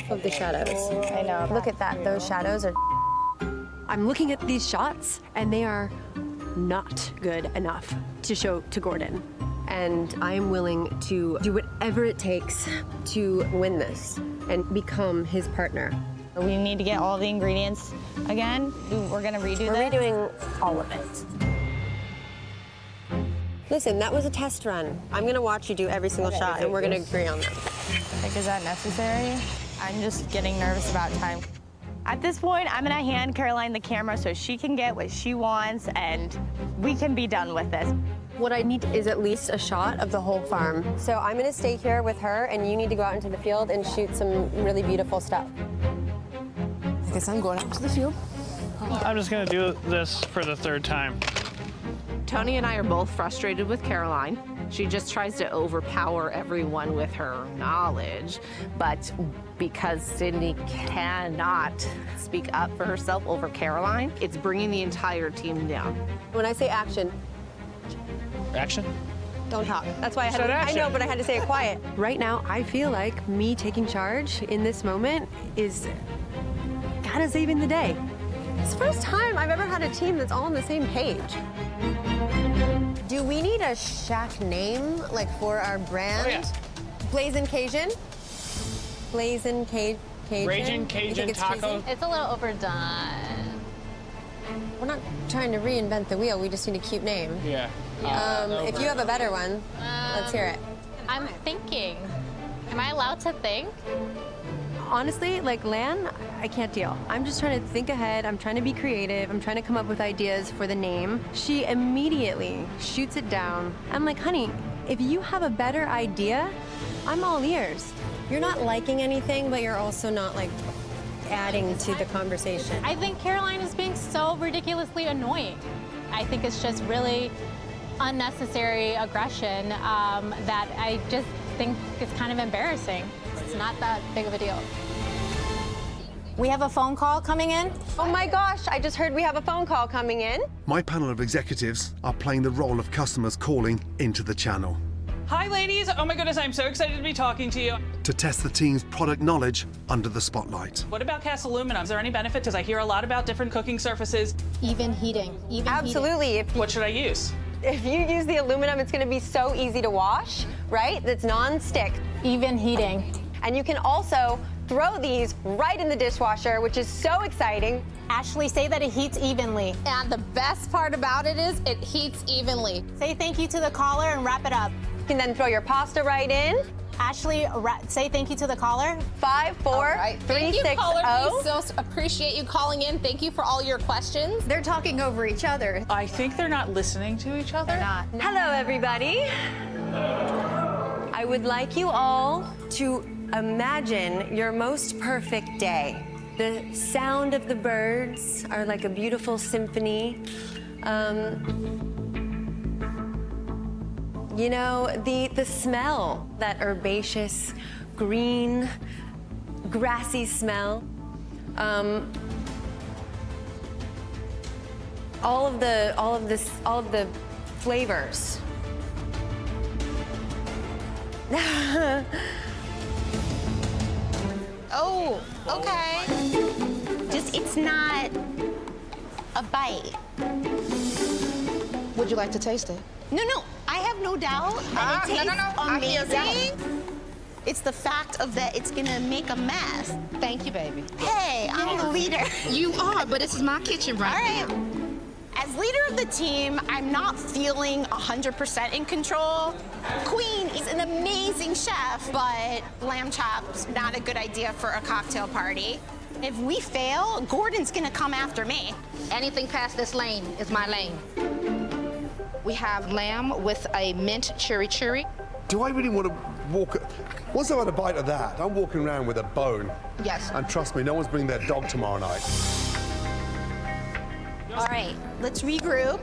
off of the shadows. I know. Look at that. Those shadows are... I'm looking at these shots, and they are not good enough to show to Gordon. And I'm willing to do whatever it takes to win this and become his partner. We need to get all the ingredients again. We're gonna redo this. We're redoing all of it. Listen, that was a test run. I'm gonna watch you do every single shot, and we're gonna agree on them. Like, is that necessary? I'm just getting nervous about time. At this point, I'm gonna hand Caroline the camera so she can get what she wants, and we can be done with this. What I need is at least a shot of the whole farm. So I'm gonna stay here with her, and you need to go out into the field and shoot some really beautiful stuff. I guess I'm going out to the field. I'm just gonna do this for the third time. Tony and I are both frustrated with Caroline. She just tries to overpower everyone with her knowledge, but because Sydney cannot speak up for herself over Caroline, it's bringing the entire team down. When I say action, Action? don't talk. That's why I had Said to, I action. know, but I had to say it quiet. Right now, I feel like me taking charge in this moment is kind of saving the day. It's the first time I've ever had a team that's all on the same page. Do we need a shack name, like, for our brand? Oh, yeah. Blazin' Cajun? Blazin' Cajun? Raging You Cajun think it's taco. cheesy? It's a little overdone. We're not trying to reinvent the wheel. We just need a cute name. Yeah. If you have a better one, let's hear it. I'm thinking. Am I allowed to think? Honestly, like Lan, I can't deal. I'm just trying to think ahead. I'm trying to be creative. I'm trying to come up with ideas for the name. She immediately shoots it down. I'm like, honey, if you have a better idea, I'm all ears. You're not liking anything, but you're also not, like, adding to the conversation. I think Caroline is being so ridiculously annoying. I think it's just really unnecessary aggression that I just think is kind of embarrassing. It's not that big of a deal. We have a phone call coming in. Oh my gosh, I just heard we have a phone call coming in. My panel of executives are playing the role of customers calling into the channel Hi, ladies. Oh my goodness, I'm so excited to be talking to you. to test the team's product knowledge under the spotlight. What about cast aluminum? Is there any benefit? Because I hear a lot about different cooking surfaces. Even heating. Absolutely. What should I use? If you use the aluminum, it's gonna be so easy to wash, right? That's non-stick. Even heating. And you can also throw these right in the dishwasher, which is so exciting. Ashley, say that it heats evenly. And the best part about it is it heats evenly. Say thank you to the caller and wrap it up. You can then throw your pasta right in. Ashley, say thank you to the caller. 5, 4, All right. 3, Thank 6, you, caller. 0. We so appreciate you calling in. Thank you for all your questions. They're talking over each other. I think they're not listening to each other. Not. Hello, everybody. I would like you all to imagine your most perfect day. The sound of the birds are like a beautiful symphony. You know, the smell, that herbaceous, green, grassy smell. All of the flavors. Oh, okay. It's not a bite. Would you like to taste it? No, I have no doubt that it tastes I hear amazing. that. It's the fact of that it's gonna make a mess. Thank you, baby. Hey, I'm the leader. You are, but this is my kitchen All right right. now. As leader of the team, I'm not feeling 100% in control. Queen is an amazing chef, but lamb chops, not a good idea for a cocktail party. If we fail, Gordon's gonna come after me. Anything past this lane is my lane. We have lamb with a mint chiri. Do I really want to walk? Once I've had a bite of that, I'm walking around with a bone. Yes. And trust me, no one's bringing their dog tomorrow night. All right, let's regroup.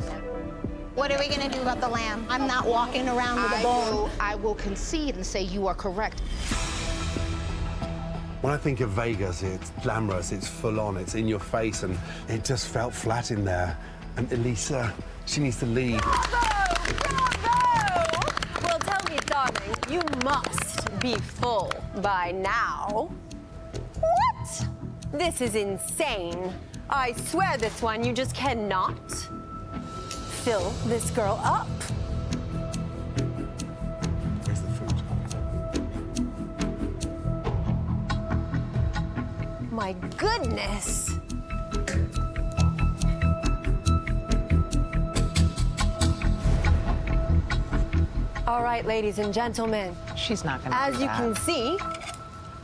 What are we gonna do about the lamb? I'm not walking around with a bone. I will concede and say you are correct. When I think of Vegas, it's glamorous, it's full on, it's in your face, and it just felt flat in there. And Elisa, she needs to lead. Bravo! Bravo! Well, tell me, darling, you must be full by now. This is insane. I swear this one, you just cannot fill this girl up. Where's the food? My goodness. All right, ladies and gentlemen. She's not gonna As do you that. can see,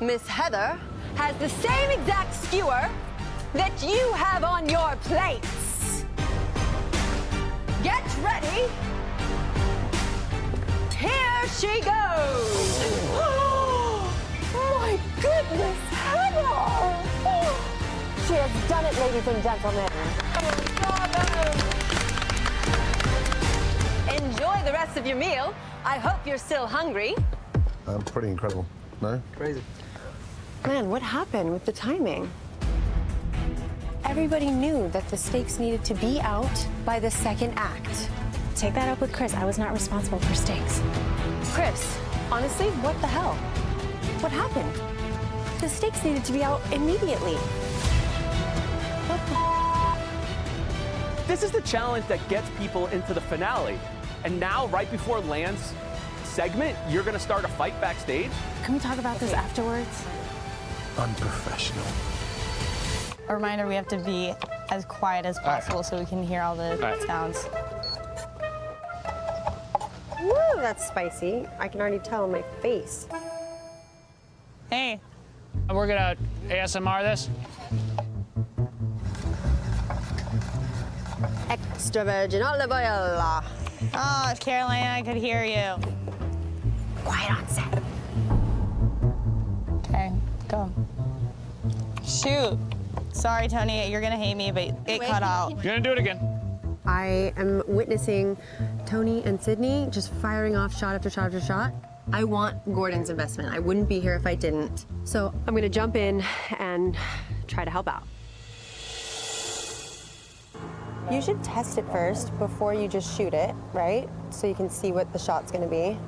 Miss Heather has the same exact skewer that you have on your plates. Get ready. Here she goes. Oh, my goodness, Heather. She has done it, ladies and gentlemen. Bravo. Enjoy the rest of your meal. I hope you're still hungry. Pretty incredible. No? Crazy. Man, what happened with the timing? Everybody knew that the steaks needed to be out by the second act. Take that up with Chris. I was not responsible for steaks. Chris, honestly, what the hell? What happened? The steaks needed to be out immediately. What the? This is the challenge that gets people into the finale. And now, right before Lan's segment, you're gonna start a fight backstage? Can we talk about this afterwards? Unprofessional. A reminder, we have to be as quiet as possible so we can hear all the sounds. Woo, that's spicy. I can already tell in my face. Hey. We're gonna ASMR this. Extra virgin olive oil. Oh, Caroline, I could hear you. Quiet on set. Okay, go. Shoot. Sorry, Tony, you're gonna hate me, but it cut out. You're gonna do it again. I am witnessing Tony and Sydney just firing off shot after shot after shot. I want Gordon's investment. I wouldn't be here if I didn't. So I'm gonna jump in and try to help out. You should test it first before you just shoot it, right? So you can see what the shot's gonna be.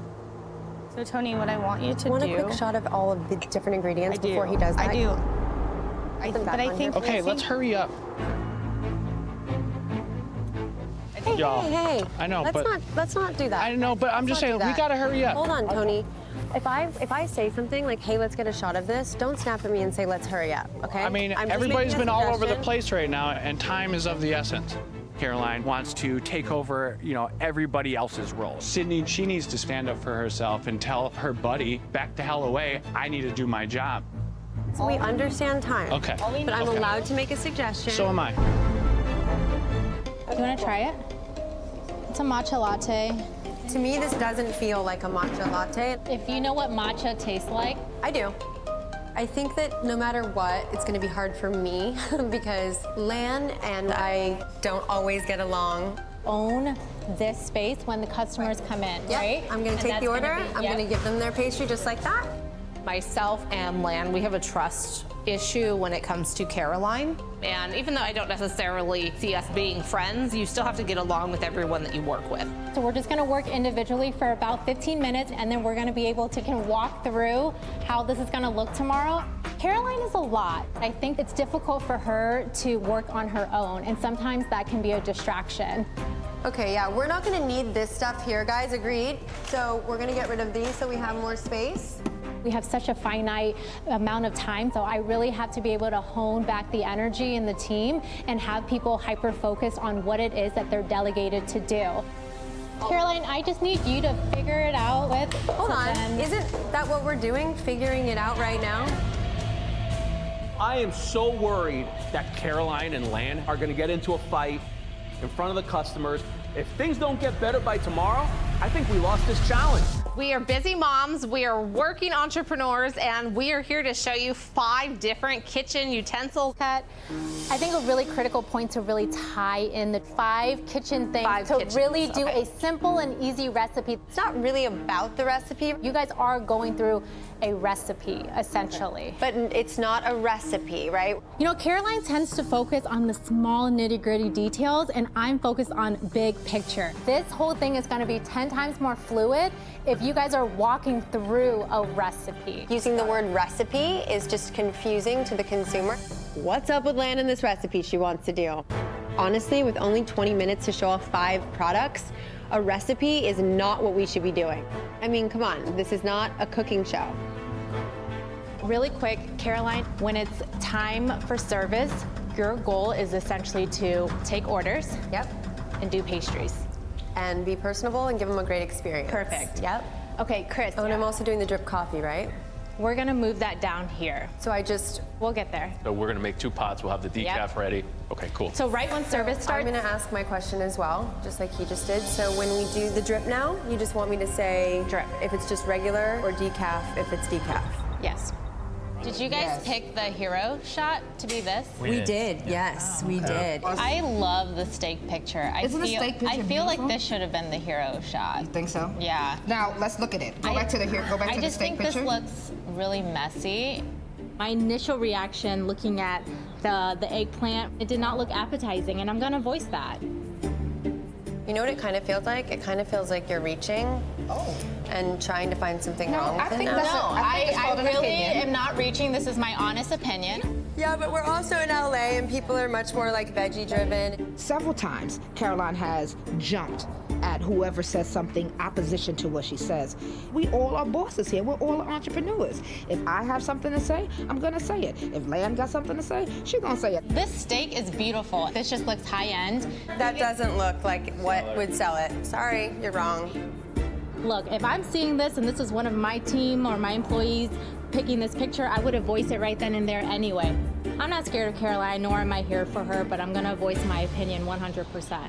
So, Tony, what I want you to Want do... a quick shot of all of the different ingredients before he does that? I do. But I think... Okay, let's hurry up. Hey, Y'all, hey. I know, but let's not do that. I know, but I'm just saying we gotta hurry up. Hold on, Tony. If I say something like, hey, let's get a shot of this, don't snap at me and say, let's hurry up, okay? I mean, I'm just everybody's making been a all over the suggestion. place right now, and time is of the essence. Caroline wants to take over, everybody else's role. Sydney, she needs to stand up for herself and tell her buddy, back the hell away, I need to do my job. So we understand time. Okay. But I'm allowed to make a suggestion. So am I. You want to try it? It's a matcha latte. To me, this doesn't feel like a matcha latte. If you know what matcha tastes like. I do. I think that no matter what, it's gonna be hard for me because Lan and I don't always get along. Own this space when the customers come in, right? I'm gonna And take that's the order. gonna be- I'm gonna give them their pastry just like that. Myself and Lan, we have a trust issue when it comes to Caroline. And even though I don't necessarily see us being friends, you still have to get along with everyone that you work with. So we're just gonna work individually for about 15 minutes and then we're gonna be able to walk through how this is gonna look tomorrow. Caroline is a lot. I think it's difficult for her to work on her own and sometimes that can be a distraction. Okay, yeah, we're not gonna need this stuff here, guys, agreed? So we're gonna get rid of these so we have more space. We have such a finite amount of time, so I really have to be able to hone back the energy in the team and have people hyper-focused on what it is that they're delegated to do. Caroline, I just need you to figure it out with... Hold on, isn't that what we're doing, figuring it out right now? I am so worried that Caroline and Lan are gonna get into a fight in front of the customers. If things don't get better by tomorrow, I think we lost this challenge. We are busy moms, we are working entrepreneurs, and we are here to show you 5 different kitchen utensils. I think a really critical point to really tie in the 5 kitchen things to really do a simple and easy recipe. It's not really about the recipe. You guys are going through a recipe, essentially. But it's not a recipe, right? You know, Caroline tends to focus on the small nitty-gritty details, and I'm focused on big picture. This whole thing is gonna be 10 times more fluid if you guys are walking through a recipe. Using the word recipe is just confusing to the consumer. What's up with Lan and this recipe she wants to do? Honestly, with only 20 minutes to show off 5 products, a recipe is not what we should be doing. I mean, come on, this is not a cooking show. Really quick, Caroline, when it's time for service, your goal is essentially to take orders. Yep. And do pastries. And be personable and give them a great experience. Perfect. Yep. Okay, Chris. Oh, and I'm also doing the drip coffee, right? We're gonna move that down here. So we'll get there. So we're gonna make 2 pots. We'll have the decaf ready. Okay, cool. So right when service starts. I'm gonna ask my question as well, just like he just did. So when we do the drip now, you just want me to say drip if it's just regular or decaf if it's decaf? Yes. Did you guys pick the hero shot to be this? We did, yes, we did. I love the steak picture. Isn't the steak picture I feel like beautiful? this should have been the hero shot. You think so? Yeah. Now let's look at it. Go back to the steak picture. I just think this looks really messy. My initial reaction looking at the eggplant, it did not look appetizing, and I'm gonna voice that. You know what it kind of feels like? It kind of feels like you're reaching and trying to find something wrong with it now. I really am not reaching. This is my honest opinion. Yeah, but we're also in LA and people are much more like veggie driven. Several times, Caroline has jumped at whoever says something opposition to what she says. We all are bosses here. We're all entrepreneurs. If I have something to say, I'm gonna say it. If Lan got something to say, she's gonna say it. This steak is beautiful. This just looks high end. That doesn't look like what would sell it. Sorry, you're wrong. Look, if I'm seeing this and this is one of my team or my employees picking this picture, I would have voiced it right then and there anyway. I'm not scared of Caroline, nor am I here for her, but I'm gonna voice my opinion 100%.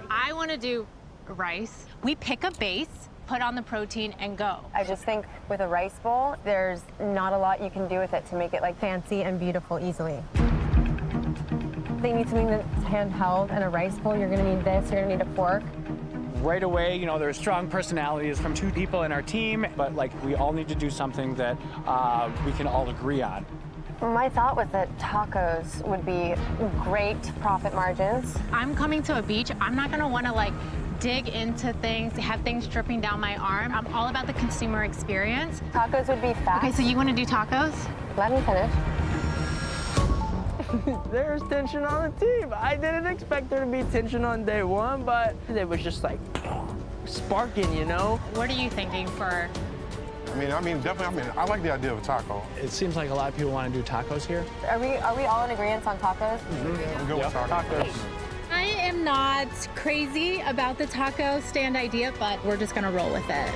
I wanna do rice. We pick a base, put on the protein, and go. I just think with a rice bowl, there's not a lot you can do with it to make it like fancy and beautiful easily. They need something that's handheld, and a rice bowl, you're gonna need this, you're gonna need a fork. Right away, you know, there's strong personalities from 2 people in our team, but like we all need to do something that we can all agree on. My thought was that tacos would be great profit margins. I'm coming to a beach. I'm not gonna wanna like dig into things, have things dripping down my arm. I'm all about the consumer experience. Tacos would be fast. Okay, so you wanna do tacos? Let me finish. There's tension on the team. I didn't expect there to be tension on day 1, but it was just like sparking, you know? What are you thinking for? Definitely. I like the idea of a taco. It seems like a lot of people want to do tacos here. Are we all in agreement on tacos? I'm good with tacos. I am not crazy about the taco stand idea, but we're just gonna roll with it.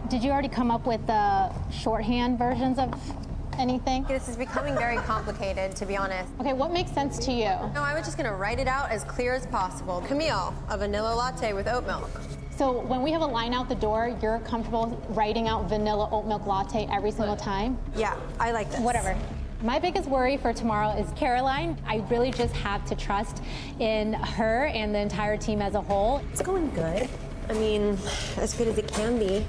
Did you already come up with the shorthand versions of anything? This is becoming very complicated, to be honest. Okay, what makes sense to you? No, I was just gonna write it out as clear as possible. Camille, a vanilla latte with oat milk. So when we have a line out the door, you're comfortable writing out vanilla oat milk latte every single time? Yeah, I like this. Whatever. My biggest worry for tomorrow is Caroline. I really just have to trust in her and the entire team as a whole. It's going good. I mean, as good as it can be.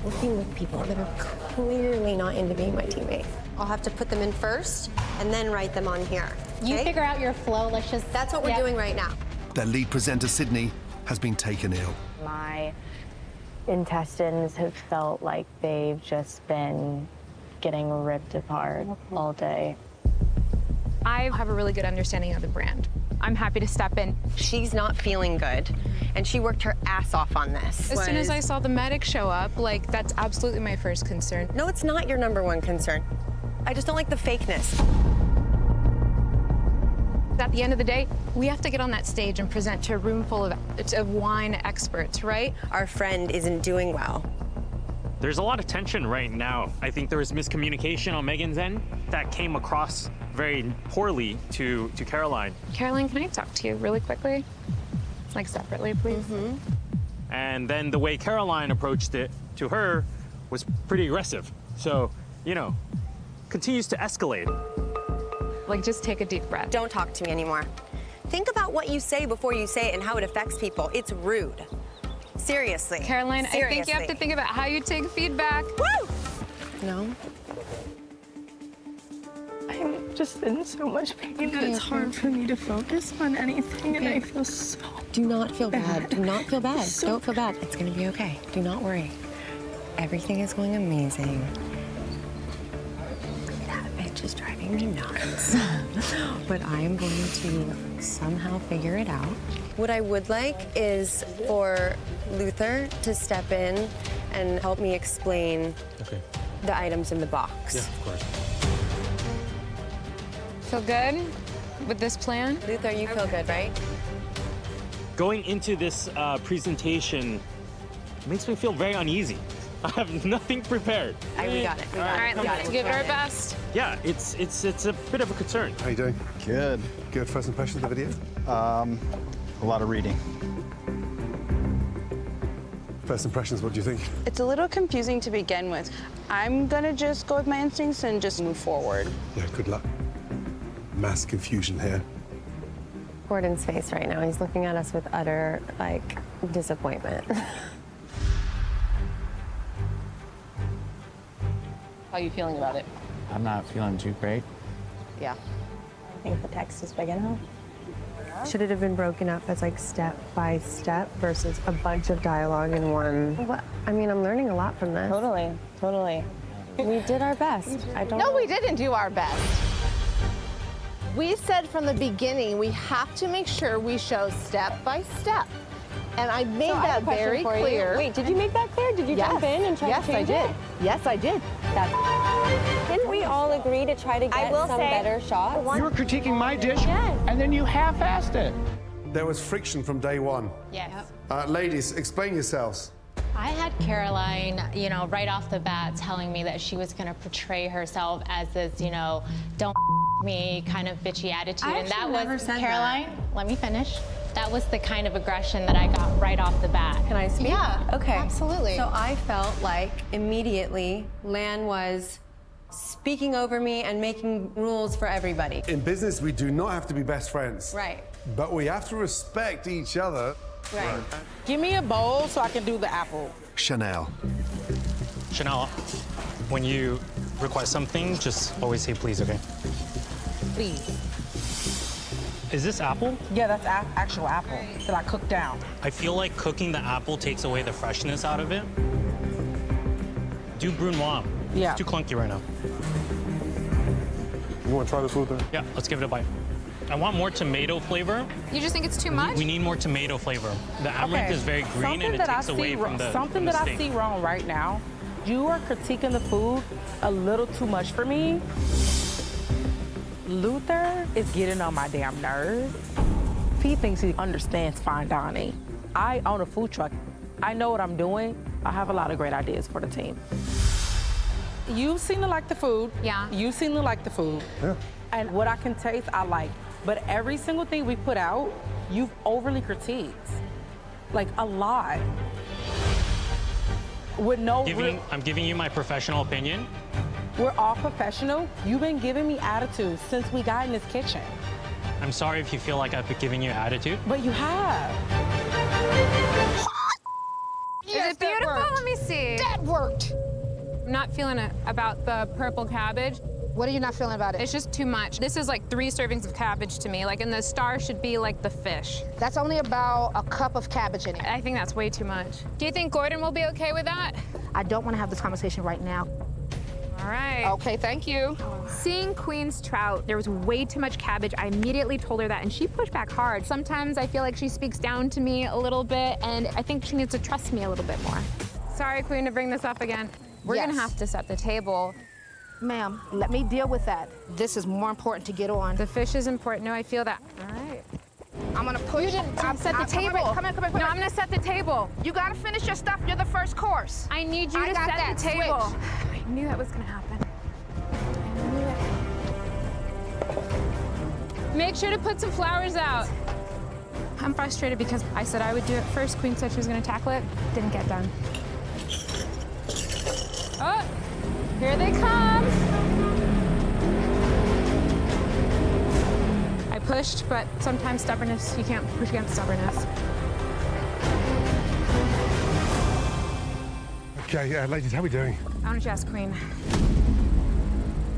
Working with people that are clearly not into being my teammate. I'll have to put them in first and then write them on here. You okay? figure out your flow. Let's just. That's what we're doing right now. Their lead presenter, Sydney, has been taken ill. My intestines have felt like they've just been getting ripped apart all day. I have a really good understanding of the brand. I'm happy to step in. She's not feeling good, and she worked her ass off on this. As soon as I saw the medic show up, that's absolutely my first concern. No, it's not your #1 concern. I just don't like the fakeness. At the end of the day, we have to get on that stage and present to a room full of wine experts, right? Our friend isn't doing well. There's a lot of tension right now. I think there was miscommunication on Megan's end that came across very poorly to Caroline. Caroline, can I talk to you really quickly? Separately, please. And then the way Caroline approached it to her was pretty aggressive. So, continues to escalate. Just take a deep breath. Don't talk to me anymore. Think about what you say before you say it and how it affects people. It's rude. Seriously. Caroline, Seriously. I think you have to think about how you take feedback. Woo! No? I'm just in so much pain that it's hard for me to focus on anything, and I feel so Do not feel bad. Do not feel bad. Don't feel bad. It's gonna be okay. Do not worry. Everything is going amazing. That bitch is driving me nuts. But I am going to somehow figure it out. What I would like is for Luther to step in and help me explain the items in the box. Yeah, of course. Feel good with this plan? Luther, you feel good, right? Going into this presentation makes me feel very uneasy. I have nothing prepared. We got it. We got All it. right, let's give it our best. Yeah, it's a bit of a concern. How you doing? Good. Good first impressions of the video? A lot of reading. First impressions, what do you think? It's a little confusing to begin with. I'm gonna just go with my instincts and just move forward. Yeah, good luck. Mass confusion here. Gordon's face right now, he's looking at us with utter, like, disappointment. How are you feeling about it? I'm not feeling too great. Yeah. I think the text is big enough. Should it have been broken up as like step by step versus a bunch of dialogue in one? What? I mean, I'm learning a lot from this. Totally, totally. We did our best. I don't No, know. we didn't do our best. We said from the beginning, we have to make sure we show step by step. And I made So I have that a question very for you. clear. Wait, did you make that clear? Did you jump in and try to change Yes, I it? did. Yes, I did. Didn't we all agree to try to get some better shots? You were critiquing my dish, and then you half-assed it. There was friction from day one. Yes. Ladies, explain yourselves. I had Caroline, right off the bat telling me that she was going to portray herself as this, don't me kind of bitchy attitude. I And that actually never was, said Caroline, let me finish. That was the kind of aggression that I got right off the bat. Can I speak? Yeah, Okay. absolutely. So I felt like immediately Lan was speaking over me and making rules for everybody. In business, we do not have to be best friends. Right. But we have to respect each other. Right. Give me a bowl so I can do the apple. Chanel. Chanel, when you request something, just always say please, okay? Please. Is this apple? Yeah, that's actual apple that I cooked down. I feel like cooking the apple takes away the freshness out of it. Do brunoise. Yeah. It's too clunky right now. You want to try this, Luther? Yeah, let's give it a bite. I want more tomato flavor. You just think it's too much? We need more tomato flavor. The amaranth is very green and it takes away from the Something from the that I steak. see wrong right now, you are critiquing the food a little too much for me. Luther is getting on my damn nerves. He thinks he understands fine dining. I own a food truck. I know what I'm doing. I have a lot of great ideas for the team. You seem to like the food. Yeah. You seem to like the food. Yeah. And what I can taste, I like. But every single thing we put out, you've overly critiqued. Like, a lot. With no I'm giving you my professional opinion. We're all professional. You've been giving me attitude since we got in this kitchen. I'm sorry if you feel like I've been giving you attitude. But you have. Is it beautiful? Let me see. That worked. I'm not feeling it about the purple cabbage. What are you not feeling about it? It's just too much. This is like 3 servings of cabbage to me. And the star should be like the fish. That's only about a cup of cabbage in it. I think that's way too much. Do you think Gordon will be okay with that? I don't want to have this conversation right now. All right. Okay, thank you. Seeing Queen's trout, there was way too much cabbage. I immediately told her that, and she pushed back hard. Sometimes I feel like she speaks down to me a little bit, and I think she needs to trust me a little bit more. Sorry, Queen, to bring this up again. We're gonna have to set the table. Ma'am, let me deal with that. This is more important to get on. The fish is important. No, I feel that. All right. I'm gonna push. You didn't set the table. Come in. No, I'm gonna set the table. You gotta finish your stuff. You're the first course. I need you I to got set that. the table. Switch. I knew that was gonna happen. I knew it. Make sure to put some flowers out. I'm frustrated because I said I would do it first. Queen said she was gonna tackle it. Didn't get done. Oh, here they come. I pushed, but sometimes stubbornness, you can't push against stubbornness. Okay, ladies, how we doing? I want to ask Queen.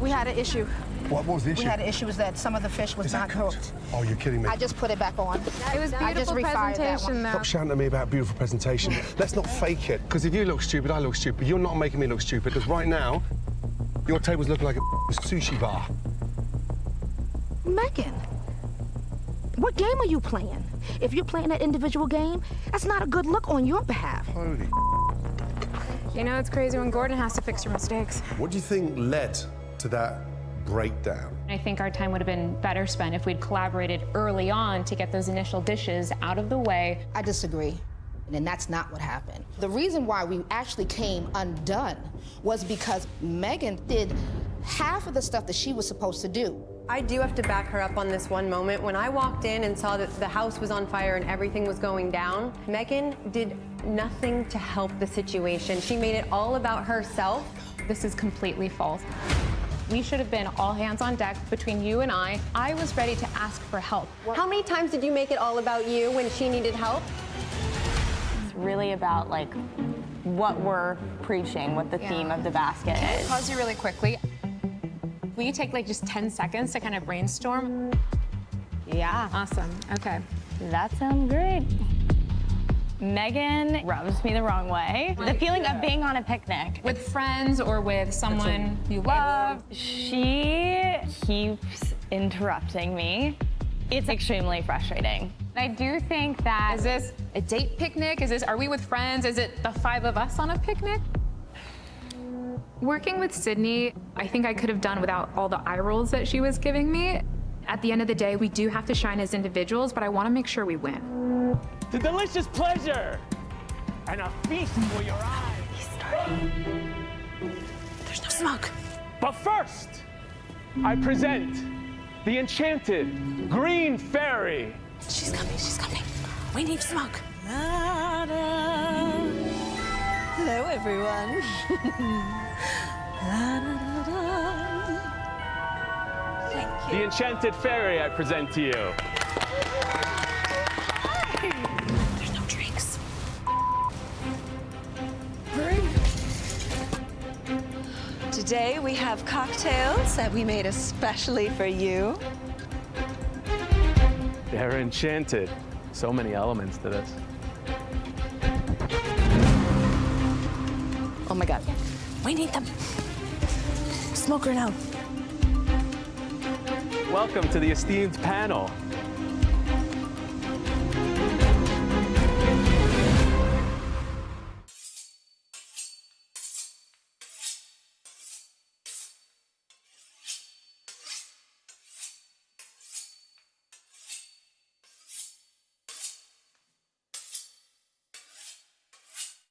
We had an issue. What was the issue? We had an issue is that some of the fish was not cooked. Oh, you're kidding me. I just put it back on. It was I just beautiful refired that presentation, one. though. Stop shouting at me about beautiful presentation. Let's not fake it, because if you look stupid, I look stupid. You're not making me look stupid, because right now, your table's looking like a sushi bar. Megan, what game are you playing? If you're playing that individual game, that's not a good look on your behalf. Holy. You know, it's crazy when Gordon has to fix your mistakes. What do you think led to that breakdown? I think our time would have been better spent if we'd collaborated early on to get those initial dishes out of the way. I disagree. And that's not what happened. The reason why we actually came undone was because Megan did half of the stuff that she was supposed to do. I do have to back her up on this one moment. When I walked in and saw that the house was on fire and everything was going down, Megan did nothing to help the situation. She made it all about herself. This is completely false. We should have been all hands on deck between you and I. I was ready to ask for help. How many times did you make it all about you when she needed help? It's really about like what we're preaching, what the theme of the basket Can I is. pause you really quickly? Will you take like just 10 seconds to kind of brainstorm? Yeah. Awesome. Okay. That sounds great. Megan rubs me the wrong way. The feeling of being on a picnic. With friends or with someone you love. She keeps interrupting me. It's extremely frustrating. I do think that, is this a date picnic? Are we with friends? Is it the 5 of us on a picnic? Working with Sydney, I think I could have done without all the eye rolls that she was giving me. At the end of the day, we do have to shine as individuals, but I want to make sure we win. The delicious pleasure and a feast for your eyes. He's starting. There's no smoke. But first, I present the enchanted green fairy. She's coming, she's coming. We need smoke. Hello, everyone. The enchanted fairy I present to you. There's no drinks. Today we have cocktails that we made especially for you. They're enchanted. So many elements to this. Oh my God. We need them. Smoke her now. Welcome to the esteemed panel.